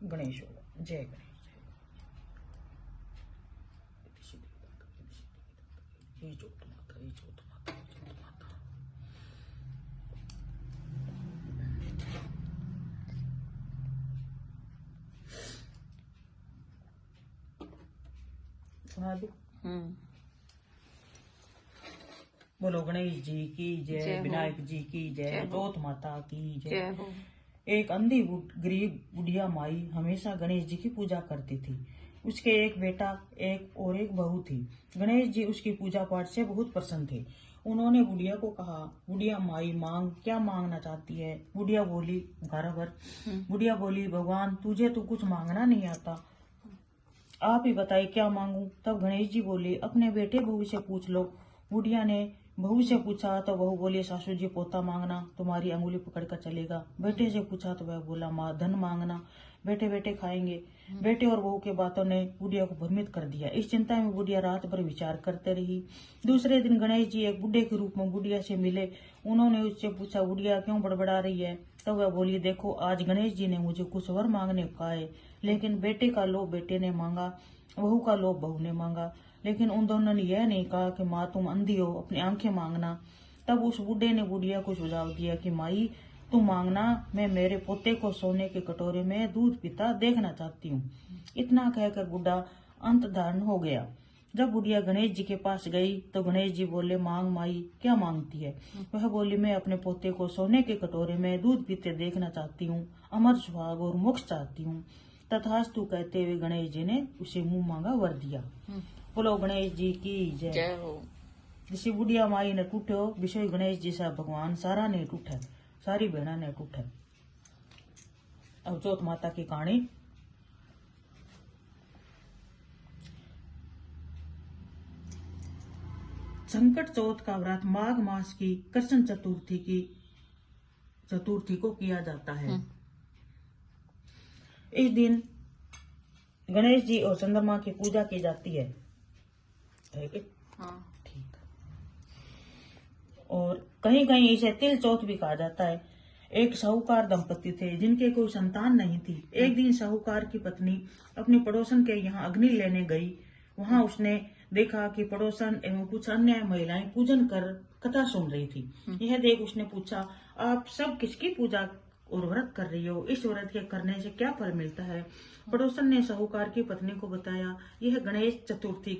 गणेश होगा। जय गणेश। हे ज्योत माता, हे ज्योत माता, हे ज्योत माता। सुना दो। बोलो गणेश जी की जय, विनायक जी की जय, ज्योत माता की जय। एक अंधी गरीब बुढ़िया माई हमेशा गणेश जी की पूजा करती थी। उसके एक बेटा और एक बहू थी। गणेश जी उसकी पूजा पाठ से बहुत प्रसन्न थे। उन्होंने बुढ़िया को कहा, बुढ़िया माई मांग, क्या मांगना चाहती है? बुढ़िया बोली, घर भर। बुढ़िया बोली, भगवान तुझे तो कुछ मांगना नहीं आता, आप ही बताइए क्या मांगू? तब गणेश जी बोले, अपने बेटे बहू से पूछ लो। बुढ़िया ने बहू से पूछा तो बहू बोली, सासू जी पोता मांगना, तुम्हारी अंगुली पकड़ कर चलेगा। बेटे से पूछा तो वह बोला, माँ धन मांगना, बेटे बेटे खाएंगे। बेटे और बहू के बातों ने बुढ़िया को भ्रमित कर दिया। इस चिंता में बुढ़िया रात भर विचार करते रही। दूसरे दिन गणेश जी एक बुढ़े के रूप में बुढ़िया से मिले। उन्होंने उससे पूछा, बुढ़िया क्यों बड़बड़ा रही है? तो वह बोली, देखो आज गणेश जी ने मुझे कुछ वर मांगने को कहा है, लेकिन बेटे का लोभ बेटे ने मांगा, बहू का लोभ बहू ने मांगा, लेकिन उन दोनों ने यह नहीं कहा कि माँ तुम अंधी हो, अपनी आंखें मांगना। तब उस बूढ़े ने बुढ़िया को सुझाव दिया कि माई तुम मांगना, मैं मेरे पोते को सोने के कटोरे में दूध पीता देखना चाहती हूँ। इतना कहकर बुढ़ा अंत धारण हो गया। जब बुढ़िया गणेश जी के पास गई तो गणेश जी बोले, मांग माई, क्या मांगती है? वह बोली, मैं अपने पोते को सोने के कटोरे में दूध पीते देखना चाहती हूँ, अमर सुहाग और मोक्ष चाहती हूँ। तथास्तु कहते हुए गणेश जी ने उसे मुंह मांगा वर दिया। बोलो गणेश जी की जय हो। जिसे बुढ़िया माई ने टूटो विषय गणेश जी सा भगवान सारा ने टूटे, सारी बहना ने टूटे। अब ज्योत माता की कहानी। संकट चौथ का व्रत माघ मास की कृष्ण चतुर्थी को किया जाता है। इस दिन गणेश जी और चंद्रमा की पूजा की जाती है। हाँ ठीक। और कहीं कहीं इसे तिल चौथ भी कहा जाता है। एक साहूकार दंपति थे जिनके कोई संतान नहीं थी। एक दिन साहूकार की पत्नी अपनी पड़ोसन के यहाँ अग्नि लेने गई। वहां उसने देखा कि पड़ोसन एवं कुछ अन्य महिलाएं पूजन कर कथा सुन रही थी। यह देख उसने पूछा, आप सब किसकी पूजा और व्रत कर रही हो? इस व्रत के करने से क्या फल मिलता है? पड़ोसन ने साहूकार की पत्नी को बताया, यह गणेश चतुर्थी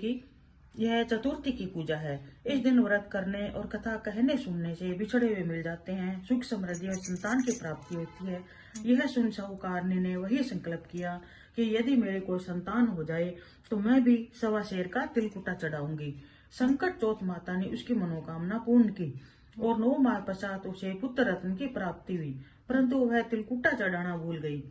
की पूजा है। इस दिन व्रत करने और कथा कहने सुनने से बिछड़े हुए मिल जाते हैं, सुख समृद्धि और संतान की प्राप्ति होती है। यह सुन साहूकार ने वही संकल्प किया कि यदि मेरे कोई संतान हो जाए तो मैं भी 1.25 शेर का तिलकुटा चढ़ाऊंगी। संकट चौथ माता ने उसकी मनोकामना पूर्ण की और 9 माह पश्चात उसे पुत्र रत्न की प्राप्ति हुई, परंतु वह तिलकुटा चढ़ाना भूल गई।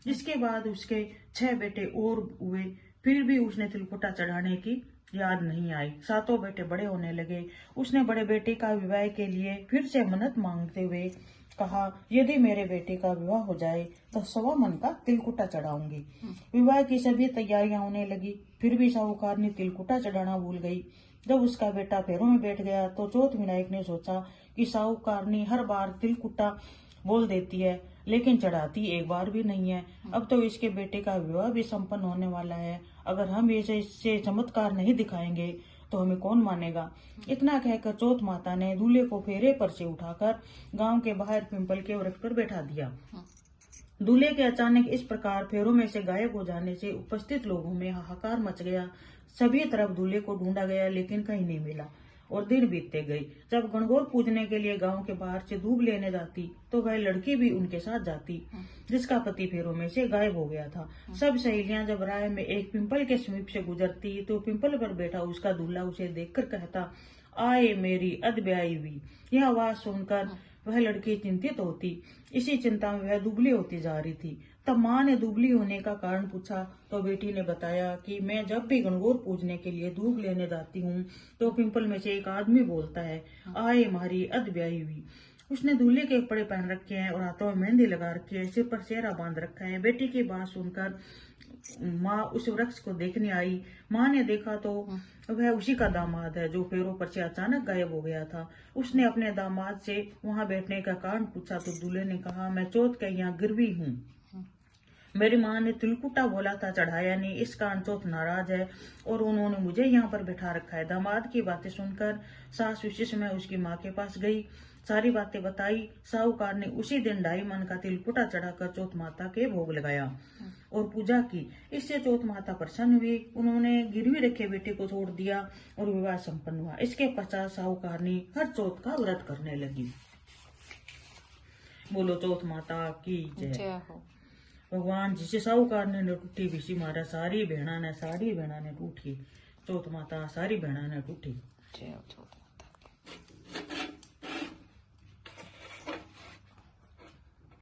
जिसके बाद उसके 6 बेटे और हुए, फिर भी उसने तिलकुटा चढ़ाने की याद नहीं आई। 7 बेटे बड़े होने लगे। उसने बड़े बेटे का विवाह के लिए फिर से मन्नत मांगते हुए कहा, यदि मेरे बेटे का विवाह हो जाए तो 1.25 मन का तिलकुटा चढ़ाऊंगी। विवाह की सभी तैयारियां होने लगी, फिर भी साहूकार ने तिलकुटा चढ़ाना भूल गई। जब उसका बेटा पैरों में बैठ गया तो चौथ विनायक ने सोचा कि साहूकारनी हर बार तिलकुटा बोल देती है लेकिन चढ़ाती एक बार भी नहीं है। अब तो इसके बेटे का विवाह भी संपन्न होने वाला है। अगर हम इससे चमत्कार नहीं दिखाएंगे तो हमें कौन मानेगा? इतना कहकर चौथ माता ने दूल्हे को फेरे पर से उठाकर गांव के बाहर पिंपल के वृक्ष पर बैठा दिया। दूल्हे के अचानक इस प्रकार फेरों में से गायब हो जाने से उपस्थित लोगों में हाहाकार मच गया। सभी तरफ दूल्हे को ढूंढा गया लेकिन कहीं नहीं मिला और दिन बीतते गए। जब गणगौर पूजने के लिए गांव के बाहर से दूब लेने जाती तो वह लड़की भी उनके साथ जाती जिसका पति फेरों में से गायब हो गया था। सब सहेलियां जब राह में एक पिंपल के समीप से गुजरती तो पिंपल पर बैठा उसका दूल्हा उसे देखकर कहता, आए मेरी अधब्याई हुई। यह आवाज सुनकर वह लड़की चिंतित होती। इसी चिंता में वह दुबली होती जा रही थी। तब माँ ने दुबली होने का कारण पूछा तो बेटी ने बताया कि मैं जब भी गणगौर पूजने के लिए दूब लेने जाती हूँ तो पिंपल में से एक आदमी बोलता है, आए हमारी अधब्याई हुई। उसने दूल्हे के कपड़े पहन रखे हैं और हाथों में मेहंदी लगा रखी है, सिर पर सेहरा बांध रखा है। बेटी की बात सुनकर माँ उस वृक्ष को देखने आई। माँ ने देखा तो वह उसी का दामाद है जो फेरों पर से अचानक गायब हो गया था। उसने अपने दामाद से वहां बैठने का कारण पूछा तो दूल्हे ने कहा, मैं चौथ के यहाँ गिरवी हूँ। मेरी माँ ने तिलकुटा बोला था, चढ़ाया नहीं, इस कारण चौथ नाराज है और उन्होंने मुझे यहाँ पर बैठा रखा है। दामाद की बातें सुनकर सास उसी समय उसकी माँ के पास गई, सारी बातें बताई। साहूकार ने उसी दिन 2.5 मन का तिलकुटा चढ़ाकर चौथ माता के भोग लगाया और पूजा की। इससे चौथ माता प्रसन्न हुई, उन्होंने गिरवी रखे बेटे को छोड़ दिया और विवाह संपन्न हुआ। इसके पश्चात साहूकारनी हर चौथ का व्रत करने लगी। बोलो चौथ माता की जय हो। भगवान जिसे साहूकार ने टूटी विसी मारा, सारी भेड़ा ने टूटी, चौथ माता सारी भेड़ा ने टूटी। जय हो चौथ।